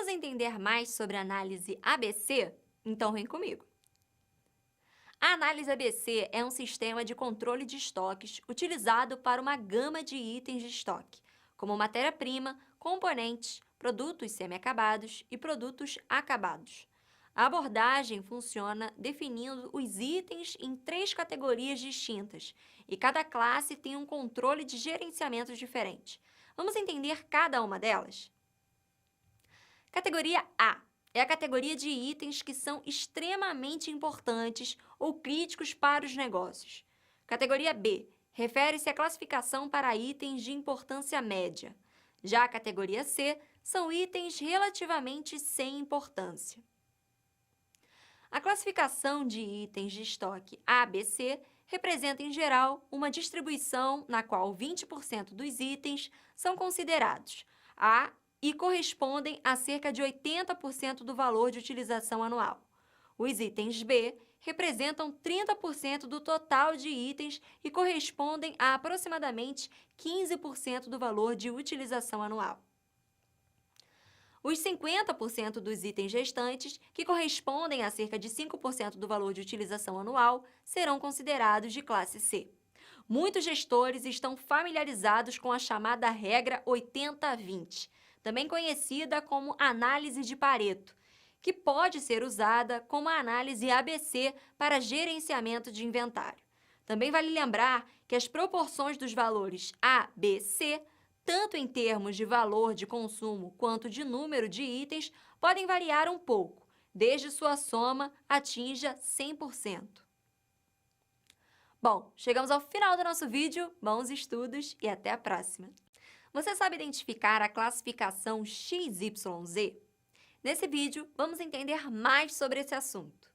Vamos entender mais sobre a análise ABC? Então vem comigo. A análise ABC é um sistema de controle de estoques utilizado para uma gama de itens de estoque, como matéria-prima, componentes, produtos semi-acabados e produtos acabados. A abordagem funciona definindo os itens em 3 categorias distintas, e cada classe tem um controle de gerenciamento diferente. Vamos entender cada uma delas? Categoria A é a categoria de itens que são extremamente importantes ou críticos para os negócios. Categoria B refere-se à classificação para itens de importância média. Já a categoria C são itens relativamente sem importância. A classificação de itens de estoque ABC representa, em geral, uma distribuição na qual 20% dos itens são considerados A e correspondem a cerca de 80% do valor de utilização anual. Os itens B representam 30% do total de itens e correspondem a aproximadamente 15% do valor de utilização anual. Os 50% dos itens restantes, que correspondem a cerca de 5% do valor de utilização anual, serão considerados de classe C. Muitos gestores estão familiarizados com a chamada regra 80-20, também conhecida como análise de Pareto, que pode ser usada como a análise ABC para gerenciamento de inventário. Também vale lembrar que as proporções dos valores A, B, C, tanto em termos de valor de consumo quanto de número de itens, podem variar um pouco, desde sua soma atinja 100%. Bom, chegamos ao final do nosso vídeo, bons estudos e até a próxima! Você sabe identificar a classificação XYZ? Nesse vídeo, vamos entender mais sobre esse assunto.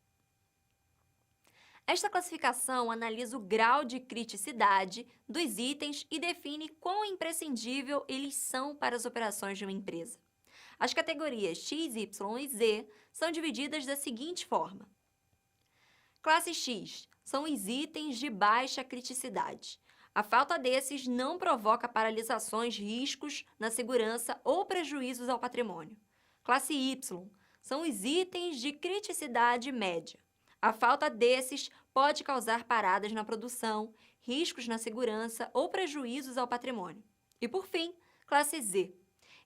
Esta classificação analisa o grau de criticidade dos itens e define quão imprescindível eles são para as operações de uma empresa. As categorias X, Y e Z são divididas da seguinte forma. Classe X são os itens de baixa criticidade. A falta desses não provoca paralisações, riscos na segurança ou prejuízos ao patrimônio. Classe Y são os itens de criticidade média. A falta desses pode causar paradas na produção, riscos na segurança ou prejuízos ao patrimônio. E, por fim, classe Z.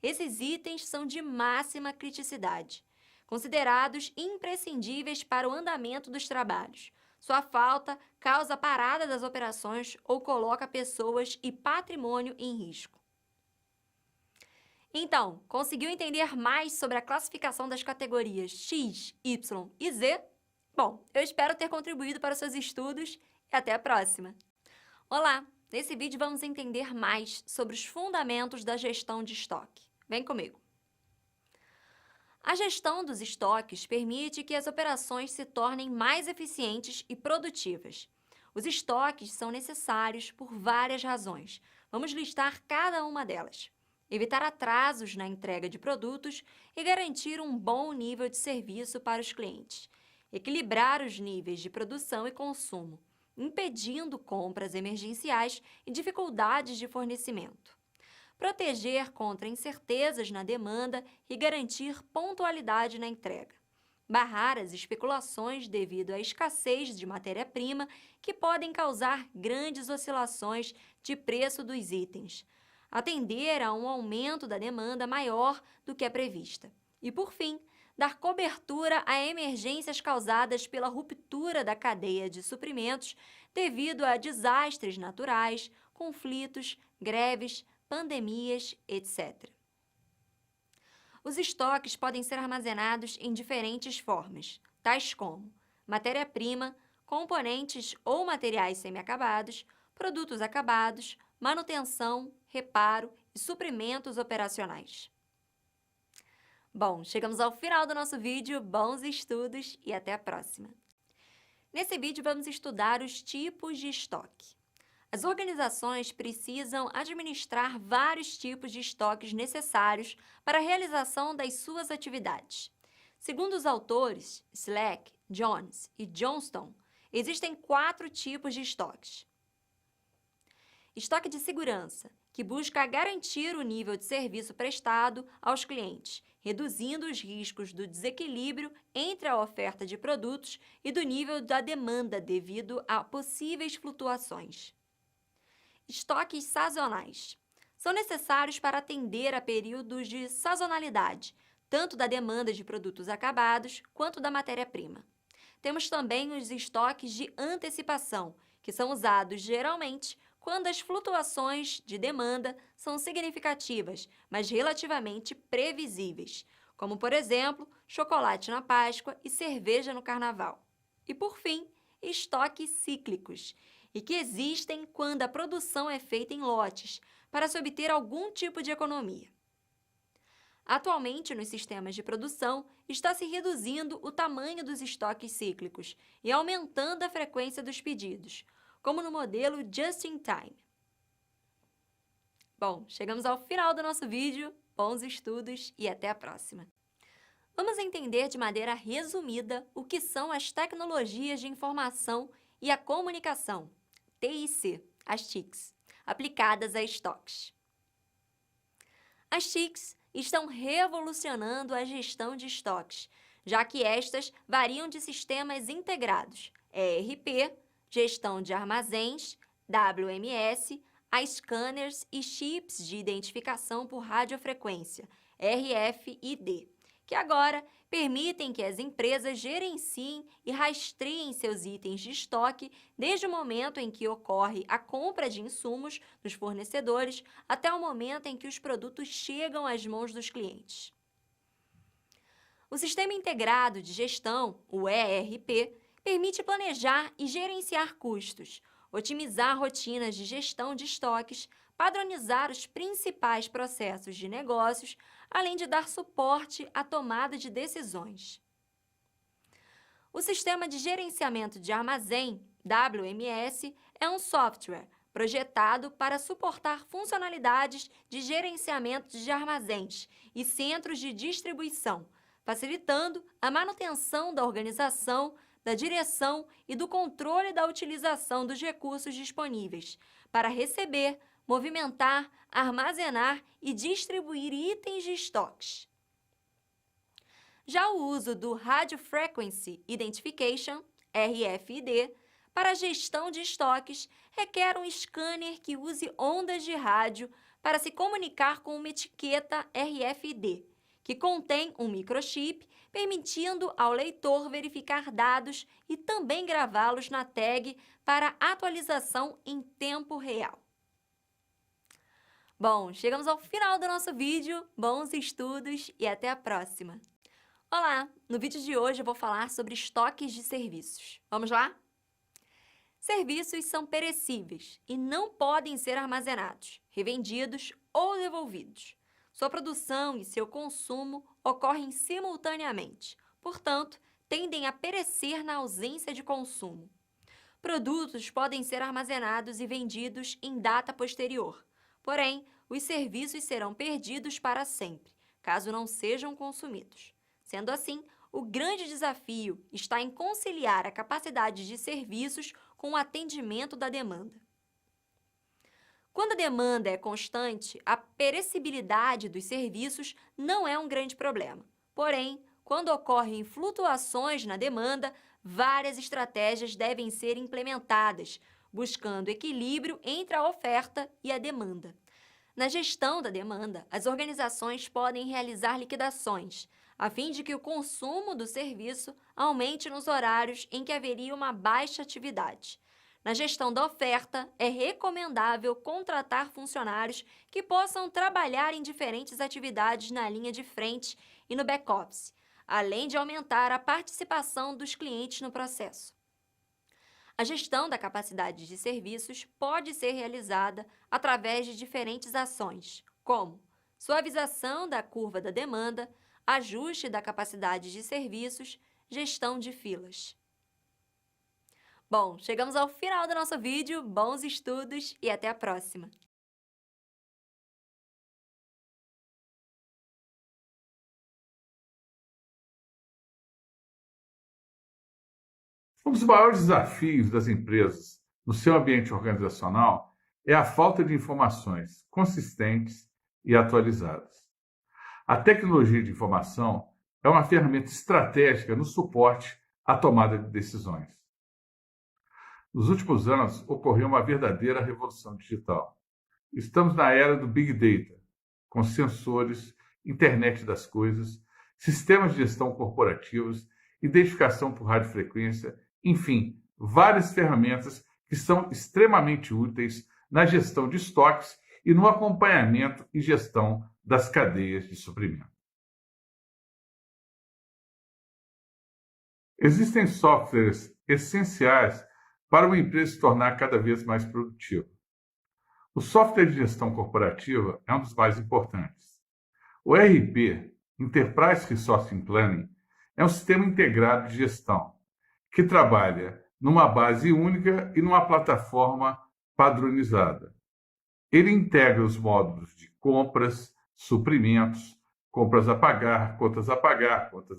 Esses itens são de máxima criticidade, considerados imprescindíveis para o andamento dos trabalhos. Sua falta causa parada das operações ou coloca pessoas e patrimônio em risco. Então, conseguiu entender mais sobre a classificação das categorias X, Y e Z? Bom, eu espero ter contribuído para os seus estudos e até a próxima! Olá! Nesse vídeo vamos entender mais sobre os fundamentos da gestão de estoque. Vem comigo! A gestão dos estoques permite que as operações se tornem mais eficientes e produtivas. Os estoques são necessários por várias razões. Vamos listar cada uma delas. Evitar atrasos na entrega de produtos e garantir um bom nível de serviço para os clientes. Equilibrar os níveis de produção e consumo, impedindo compras emergenciais e dificuldades de fornecimento. Proteger contra incertezas na demanda e garantir pontualidade na entrega. Barrar as especulações devido à escassez de matéria-prima que podem causar grandes oscilações de preço dos itens. Atender a um aumento da demanda maior do que a prevista. E, por fim, dar cobertura a emergências causadas pela ruptura da cadeia de suprimentos devido a desastres naturais, conflitos, greves, pandemias, etc. Os estoques podem ser armazenados em diferentes formas, tais como matéria-prima, componentes ou materiais semi-acabados, produtos acabados, manutenção, reparo e suprimentos operacionais. Bom, chegamos ao final do nosso vídeo, bons estudos e até a próxima! Nesse vídeo vamos estudar os tipos de estoque. As organizações precisam administrar vários tipos de estoques necessários para a realização das suas atividades. Segundo os autores Slack, Jones e Johnston, existem 4 tipos de estoques. Estoque de segurança, que busca garantir o nível de serviço prestado aos clientes, reduzindo os riscos do desequilíbrio entre a oferta de produtos e do nível da demanda devido a possíveis flutuações. Estoques sazonais. São necessários para atender a períodos de sazonalidade, tanto da demanda de produtos acabados quanto da matéria-prima. Temos também os estoques de antecipação, que são usados geralmente quando as flutuações de demanda são significativas, mas relativamente previsíveis, como, por exemplo, chocolate na Páscoa e cerveja no Carnaval. E, por fim, estoques cíclicos, e que existem quando a produção é feita em lotes, para se obter algum tipo de economia. Atualmente, nos sistemas de produção, está se reduzindo o tamanho dos estoques cíclicos e aumentando a frequência dos pedidos, como no modelo Just-in-Time. Bom, chegamos ao final do nosso vídeo. Bons estudos e até a próxima! Vamos entender de maneira resumida o que são as tecnologias de informação e a comunicação, TIC, as TICs, aplicadas a estoques. As TICs estão revolucionando a gestão de estoques, já que estas variam de sistemas integrados, ERP, gestão de armazéns, WMS, a scanners e chips de identificação por radiofrequência, RFID, que agora permitem que as empresas gerenciem e rastreiem seus itens de estoque desde o momento em que ocorre a compra de insumos dos fornecedores até o momento em que os produtos chegam às mãos dos clientes. O Sistema Integrado de Gestão, o ERP, permite planejar e gerenciar custos, otimizar rotinas de gestão de estoques, padronizar os principais processos de negócios, além de dar suporte à tomada de decisões. O Sistema de Gerenciamento de Armazém, WMS, é um software projetado para suportar funcionalidades de gerenciamento de armazéns e centros de distribuição, facilitando a manutenção da organização, da direção e do controle da utilização dos recursos disponíveis para receber, movimentar, armazenar e distribuir itens de estoques. Já o uso do Radio Frequency Identification, RFID, para a gestão de estoques requer um scanner que use ondas de rádio para se comunicar com uma etiqueta RFID, que contém um microchip, permitindo ao leitor verificar dados e também gravá-los na tag para atualização em tempo real. Bom, chegamos ao final do nosso vídeo. Bons estudos e até a próxima! Olá! No vídeo de hoje eu vou falar sobre estoques de serviços. Vamos lá? Serviços são perecíveis e não podem ser armazenados, revendidos ou devolvidos. Sua produção e seu consumo ocorrem simultaneamente, portanto, tendem a perecer na ausência de consumo. Produtos podem ser armazenados e vendidos em data posterior, porém, os serviços serão perdidos para sempre, caso não sejam consumidos. Sendo assim, o grande desafio está em conciliar a capacidade de serviços com o atendimento da demanda. Quando a demanda é constante, a perecibilidade dos serviços não é um grande problema. Porém, quando ocorrem flutuações na demanda, várias estratégias devem ser implementadas, buscando equilíbrio entre a oferta e a demanda. Na gestão da demanda, as organizações podem realizar liquidações, a fim de que o consumo do serviço aumente nos horários em que haveria uma baixa atividade. Na gestão da oferta, é recomendável contratar funcionários que possam trabalhar em diferentes atividades na linha de frente e no back-office, além de aumentar a participação dos clientes no processo. A gestão da capacidade de serviços pode ser realizada através de diferentes ações, como suavização da curva da demanda, ajuste da capacidade de serviços, gestão de filas. Bom, chegamos ao final do nosso vídeo. Bons estudos e até a próxima! Um dos maiores desafios das empresas no seu ambiente organizacional é a falta de informações consistentes e atualizadas. A tecnologia de informação é uma ferramenta estratégica no suporte à tomada de decisões. Nos últimos anos, ocorreu uma verdadeira revolução digital. Estamos na era do Big Data, com sensores, internet das coisas, sistemas de gestão corporativos, identificação por radiofrequência, enfim, várias ferramentas que são extremamente úteis na gestão de estoques e no acompanhamento e gestão das cadeias de suprimento. Existem softwares essenciais para uma empresa se tornar cada vez mais produtiva. O software de gestão corporativa é um dos mais importantes. O ERP, Enterprise Resource Planning, é um sistema integrado de gestão que trabalha numa base única e numa plataforma padronizada. Ele integra os módulos de compras, suprimentos, compras a pagar, contas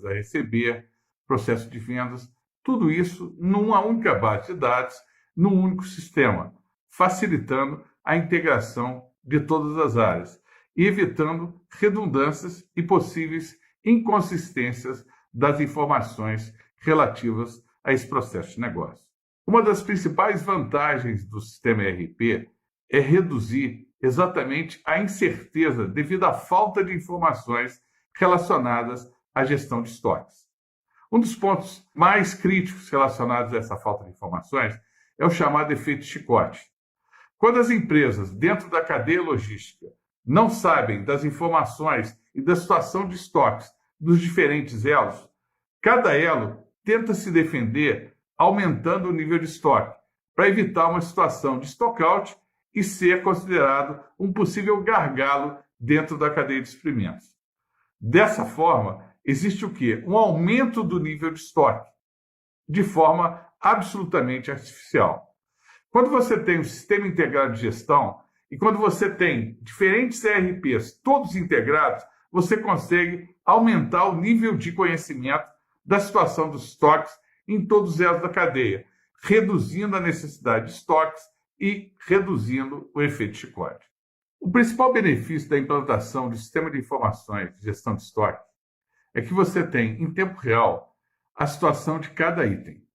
a receber, processo de vendas, tudo isso numa única base de dados, num único sistema, facilitando a integração de todas as áreas e evitando redundâncias e possíveis inconsistências das informações relativas a esse processo de negócio. Uma das principais vantagens do sistema ERP é reduzir exatamente a incerteza devido à falta de informações relacionadas à gestão de estoques. Um dos pontos mais críticos relacionados a essa falta de informações é o chamado efeito chicote. Quando as empresas, dentro da cadeia logística, não sabem das informações e da situação de estoques dos diferentes elos, cada elo tenta se defender aumentando o nível de estoque, para evitar uma situação de stockout e ser considerado um possível gargalo dentro da cadeia de suprimentos. Dessa forma, existe o quê? Um aumento do nível de estoque, de forma absolutamente artificial. Quando você tem um sistema integrado de gestão e quando você tem diferentes ERPs todos integrados, você consegue aumentar o nível de conhecimento da situação dos estoques em todos os elos da cadeia, reduzindo a necessidade de estoques e reduzindo o efeito chicote. O principal benefício da implantação do sistema de informações de gestão de estoque é que você tem, em tempo real, a situação de cada item,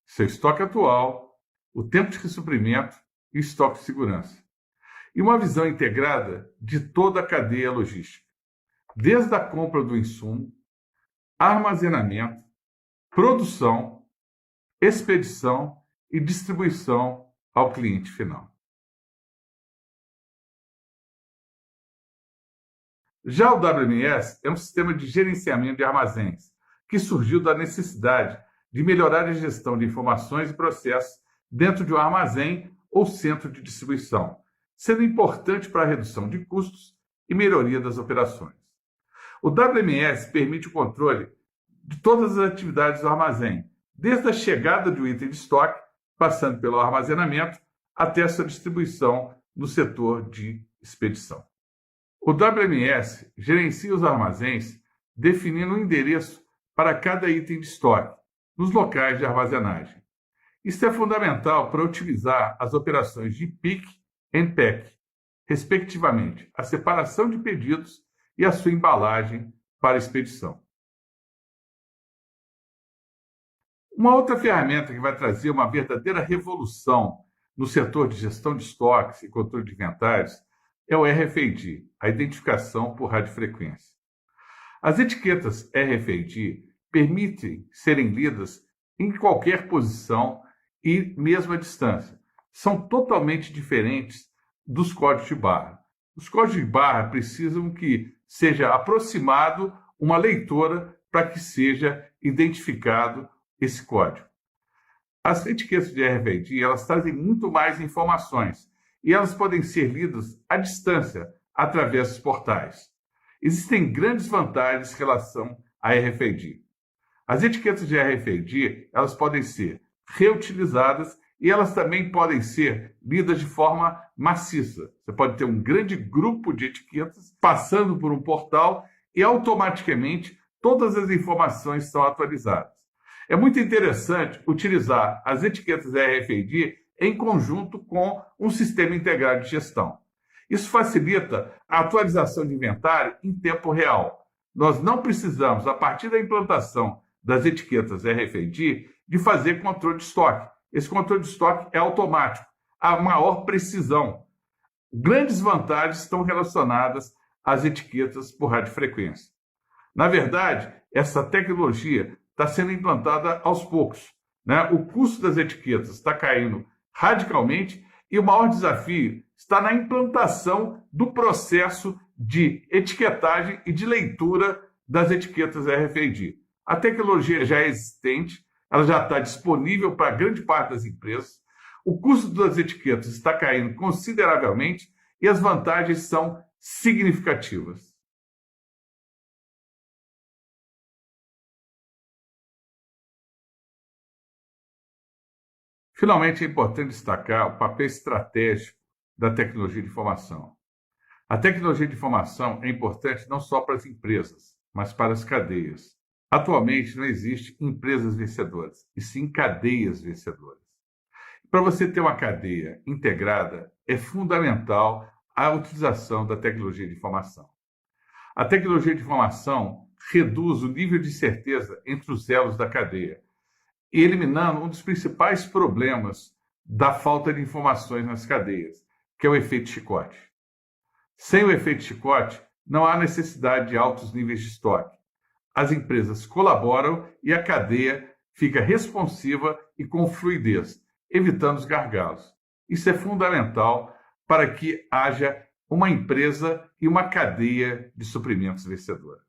seu estoque atual, o tempo de ressuprimento e estoque de segurança. E uma visão integrada de toda a cadeia logística, desde a compra do insumo, armazenamento, produção, expedição e distribuição ao cliente final. Já o WMS é um sistema de gerenciamento de armazéns, que surgiu da necessidade de melhorar a gestão de informações e processos dentro de um armazém ou centro de distribuição, sendo importante para a redução de custos e melhoria das operações. O WMS permite o controle de todas as atividades do armazém, desde a chegada do item de estoque, passando pelo armazenamento, até a sua distribuição no setor de expedição. O WMS gerencia os armazéns definindo um endereço para cada item de estoque, nos locais de armazenagem. Isso é fundamental para otimizar as operações de pick e pack, respectivamente, a separação de pedidos e a sua embalagem para expedição. Uma outra ferramenta que vai trazer uma verdadeira revolução no setor de gestão de estoques e controle de inventários é o RFID, a identificação por radiofrequência. As etiquetas RFID permitem serem lidas em qualquer posição e mesmo à distância. São totalmente diferentes dos códigos de barra. Os códigos de barra precisam que seja aproximado uma leitora para que seja identificado esse código. As etiquetas de RFID, elas trazem muito mais informações e elas podem ser lidas à distância através dos portais. Existem grandes vantagens em relação a RFID. As etiquetas de RFID, elas podem ser reutilizadas e elas também podem ser lidas de forma maciça. Você pode ter um grande grupo de etiquetas passando por um portal e automaticamente todas as informações são atualizadas. É muito interessante utilizar as etiquetas RFID em conjunto com um sistema integrado de gestão. Isso facilita a atualização de inventário em tempo real. Nós não precisamos, a partir da implantação das etiquetas RFID, de fazer controle de estoque. Esse controle de estoque é automático, há maior precisão. Grandes vantagens estão relacionadas às etiquetas por radiofrequência. Na verdade, essa tecnologia está sendo implantada aos poucos, né? O custo das etiquetas está caindo radicalmente e o maior desafio está na implantação do processo de etiquetagem e de leitura das etiquetas RFID. A tecnologia já é existente, ela já está disponível para grande parte das empresas, o custo das etiquetas está caindo consideravelmente e as vantagens são significativas. Finalmente, é importante destacar o papel estratégico da tecnologia de informação. A tecnologia de informação é importante não só para as empresas, mas para as cadeias. Atualmente, não existe empresas vencedoras, e sim cadeias vencedoras. Para você ter uma cadeia integrada, é fundamental a utilização da tecnologia de informação. A tecnologia de informação reduz o nível de certeza entre os elos da cadeia, eliminando um dos principais problemas da falta de informações nas cadeias, que é o efeito chicote. Sem o efeito chicote, não há necessidade de altos níveis de estoque. As empresas colaboram e a cadeia fica responsiva e com fluidez, evitando os gargalos. Isso é fundamental para que haja uma empresa e uma cadeia de suprimentos vencedora.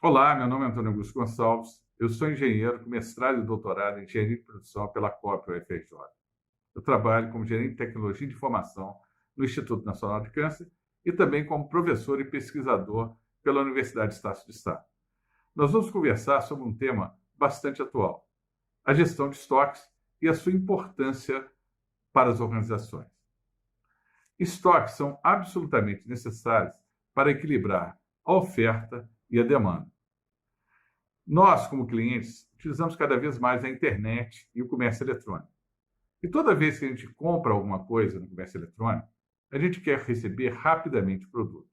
Olá, meu nome é Antônio Augusto Gonçalves, eu sou engenheiro com mestrado e doutorado em engenharia de produção pela COP UFRJ. Eu trabalho como gerente de tecnologia de informação no Instituto Nacional de Câncer e também como professor e pesquisador pela Universidade de Estácio de Sá. Nós vamos conversar sobre um tema bastante atual, a gestão de estoques e a sua importância para as organizações. Estoques são absolutamente necessários para equilibrar a oferta e a demanda. Nós, como clientes, utilizamos cada vez mais a internet e o comércio eletrônico. E toda vez que a gente compra alguma coisa no comércio eletrônico, a gente quer receber rapidamente o produto.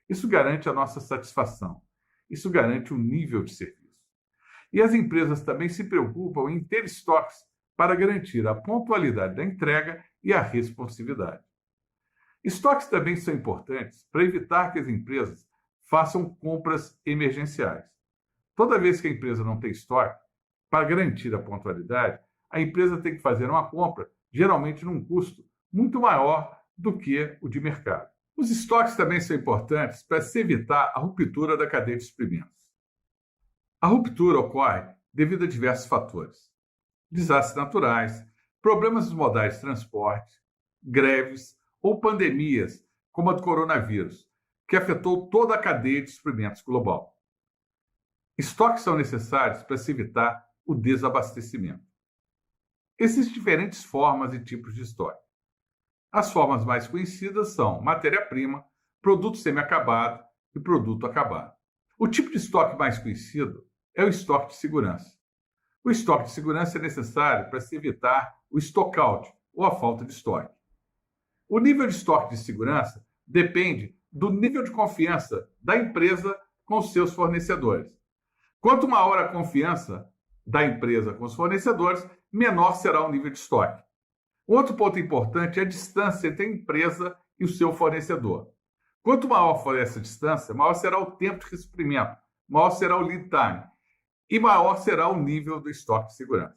Isso garante a nossa satisfação. Isso garante um nível de serviço. E as empresas também se preocupam em ter estoques para garantir a pontualidade da entrega e a responsividade. Estoques também são importantes para evitar que as empresas façam compras emergenciais. Toda vez que a empresa não tem estoque, para garantir a pontualidade, a empresa tem que fazer uma compra, geralmente num custo muito maior do que o de mercado. Os estoques também são importantes para se evitar a ruptura da cadeia de suprimentos. A ruptura ocorre devido a diversos fatores: desastres naturais, problemas dos modais de transporte, greves ou pandemias, como a do coronavírus, que afetou toda a cadeia de suprimentos global. Estoques são necessários para se evitar o desabastecimento. Existem diferentes formas e tipos de estoque. As formas mais conhecidas são matéria-prima, produto semi-acabado e produto acabado. O tipo de estoque mais conhecido é o estoque de segurança. O estoque de segurança é necessário para se evitar o stockout ou a falta de estoque. O nível de estoque de segurança depende do nível de confiança da empresa com os seus fornecedores. Quanto maior a confiança da empresa com os fornecedores, menor será o nível de estoque. Outro ponto importante é a distância entre a empresa e o seu fornecedor. Quanto maior for essa distância, maior será o tempo de ressuprimento, maior será o lead time e maior será o nível do estoque de segurança.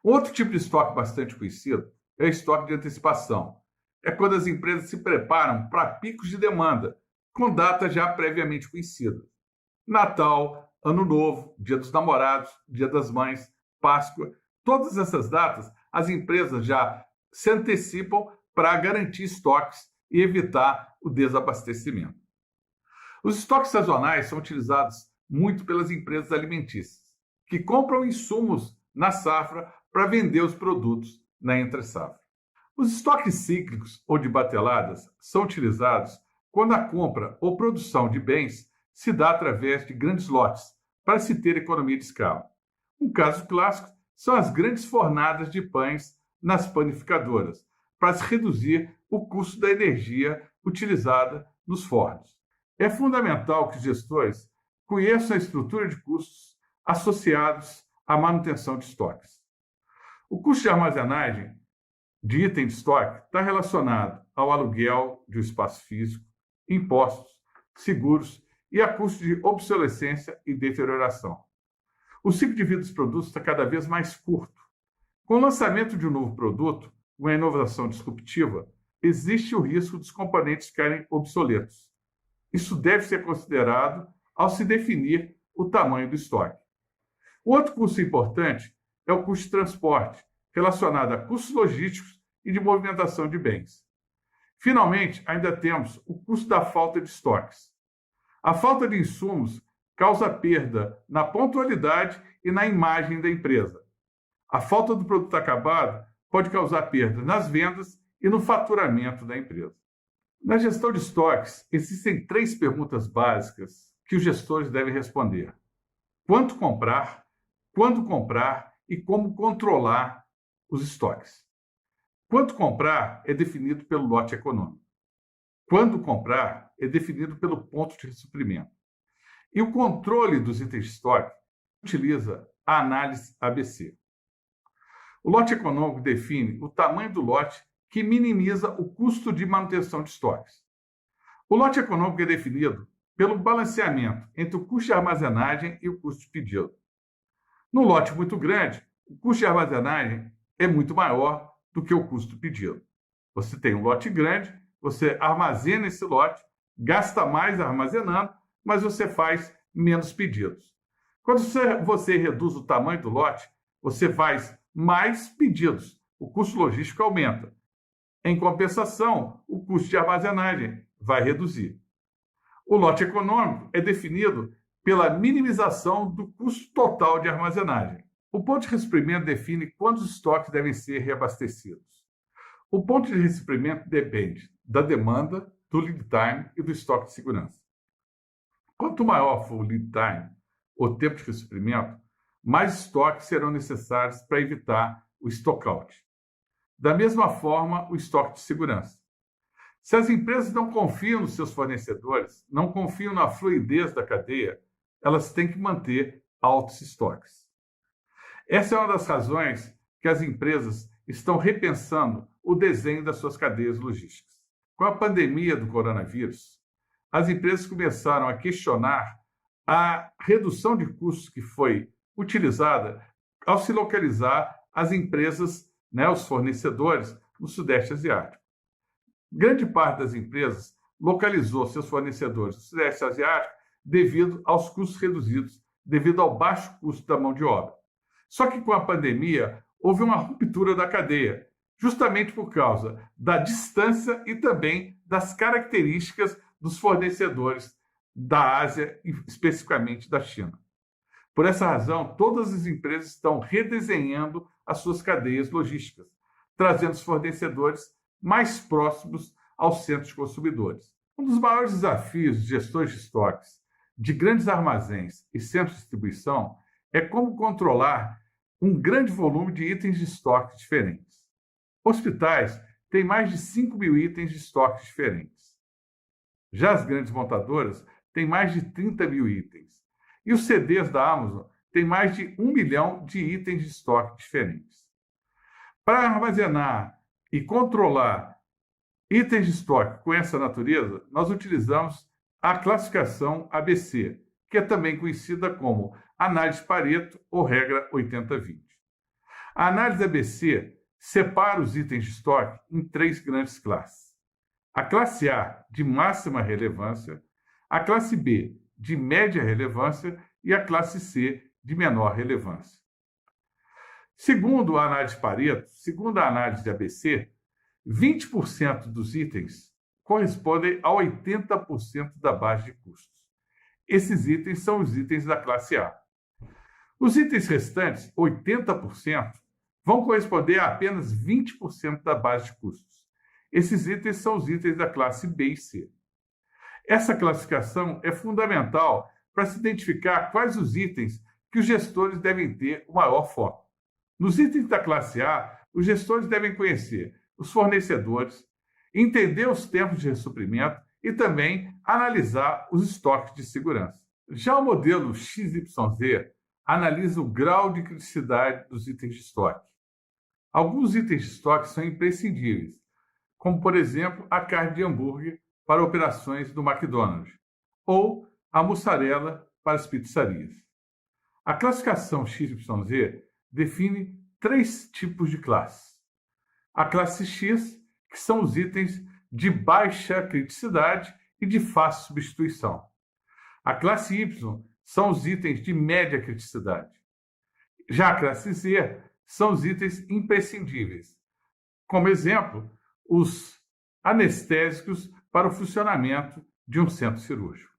Outro tipo de estoque bastante conhecido é o estoque de antecipação. É quando as empresas se preparam para picos de demanda, com datas já previamente conhecidas. Natal, Ano Novo, Dia dos Namorados, Dia das Mães, Páscoa, todas essas datas, as empresas já se antecipam para garantir estoques e evitar o desabastecimento. Os estoques sazonais são utilizados muito pelas empresas alimentícias, que compram insumos na safra para vender os produtos na entre-safra. Os estoques cíclicos ou de bateladas são utilizados quando a compra ou produção de bens se dá através de grandes lotes, para se ter economia de escala. Um caso clássico são as grandes fornadas de pães nas panificadoras, para se reduzir o custo da energia utilizada nos fornos. É fundamental que os gestores conheçam a estrutura de custos associados à manutenção de estoques. O custo de armazenagem de item de estoque está relacionado ao aluguel de um espaço físico, impostos, seguros e a custo de obsolescência e deterioração. O ciclo de vida dos produtos está cada vez mais curto. Com o lançamento de um novo produto, uma inovação disruptiva, existe o risco dos componentes ficarem obsoletos. Isso deve ser considerado ao se definir o tamanho do estoque. O outro custo importante é o custo de transporte, relacionado a custos logísticos e de movimentação de bens. Finalmente, ainda temos o custo da falta de estoques. A falta de insumos causa perda na pontualidade e na imagem da empresa. A falta do produto acabado pode causar perda nas vendas e no faturamento da empresa. Na gestão de estoques, existem 3 perguntas básicas que os gestores devem responder: quanto comprar, quando comprar e como controlar os estoques. Quanto comprar é definido pelo lote econômico. Quando comprar é definido pelo ponto de suprimento. E o controle dos itens de estoque utiliza a análise ABC. O lote econômico define o tamanho do lote que minimiza o custo de manutenção de estoques. O lote econômico é definido pelo balanceamento entre o custo de armazenagem e o custo de pedido. No lote muito grande, o custo de armazenagem é muito maior do que o custo do pedido. Você tem um lote grande, você armazena esse lote, gasta mais armazenando, mas você faz menos pedidos. Quando você reduz o tamanho do lote, você faz mais pedidos, o custo logístico aumenta. Em compensação, o custo de armazenagem vai reduzir. O lote econômico é definido pela minimização do custo total de armazenagem. O ponto de recebimento define quando os estoques devem ser reabastecidos. O ponto de recebimento depende da demanda, do lead time e do estoque de segurança. Quanto maior for o lead time, o tempo de recebimento, mais estoques serão necessários para evitar o stockout. Da mesma forma, o estoque de segurança. Se as empresas não confiam nos seus fornecedores, não confiam na fluidez da cadeia, elas têm que manter altos estoques. Essa é uma das razões que as empresas estão repensando o desenho das suas cadeias logísticas. Com a pandemia do coronavírus, as empresas começaram a questionar a redução de custos que foi utilizada ao se localizar as empresas, os fornecedores, no Sudeste Asiático. Grande parte das empresas localizou seus fornecedores no Sudeste Asiático devido aos custos reduzidos, devido ao baixo custo da mão de obra. Só que com a pandemia houve uma ruptura da cadeia, justamente por causa da distância e também das características dos fornecedores da Ásia e especificamente da China. Por essa razão, todas as empresas estão redesenhando as suas cadeias logísticas, trazendo os fornecedores mais próximos aos centros consumidores. Um dos maiores desafios de gestores de estoques de grandes armazéns e centros de distribuição é como controlar um grande volume de itens de estoque diferentes. Hospitais têm mais de 5.000 itens de estoque diferentes. Já as grandes montadoras têm mais de 30.000 itens. E os CDs da Amazon têm mais de 1 milhão de itens de estoque diferentes. Para armazenar e controlar itens de estoque com essa natureza, nós utilizamos a classificação ABC, que é também conhecida como análise Pareto ou regra 80-20. A análise ABC separa os itens de estoque em 3 grandes classes. A classe A, de máxima relevância, a classe B, de média relevância, e a classe C, de menor relevância. Segundo a análise Pareto, segundo a análise de ABC, 20% dos itens correspondem a 80% da base de custos. Esses itens são os itens da classe A. Os itens restantes, 80%, vão corresponder a apenas 20% da base de custos. Esses itens são os itens da classe B e C. Essa classificação é fundamental para se identificar quais os itens que os gestores devem ter o maior foco. Nos itens da classe A, os gestores devem conhecer os fornecedores, entender os tempos de ressuprimento e também analisar os estoques de segurança. Já o modelo XYZ analisa o grau de criticidade dos itens de estoque. Alguns itens de estoque são imprescindíveis, como, por exemplo, a carne de hambúrguer para operações do McDonald's ou a mussarela para as pizzarias. A classificação XYZ define 3 tipos de classe. A classe X, que são os itens de baixa criticidade e de fácil substituição. A classe Y são os itens de média criticidade. Já a classe Z são os itens imprescindíveis. Como exemplo, os anestésicos para o funcionamento de um centro cirúrgico.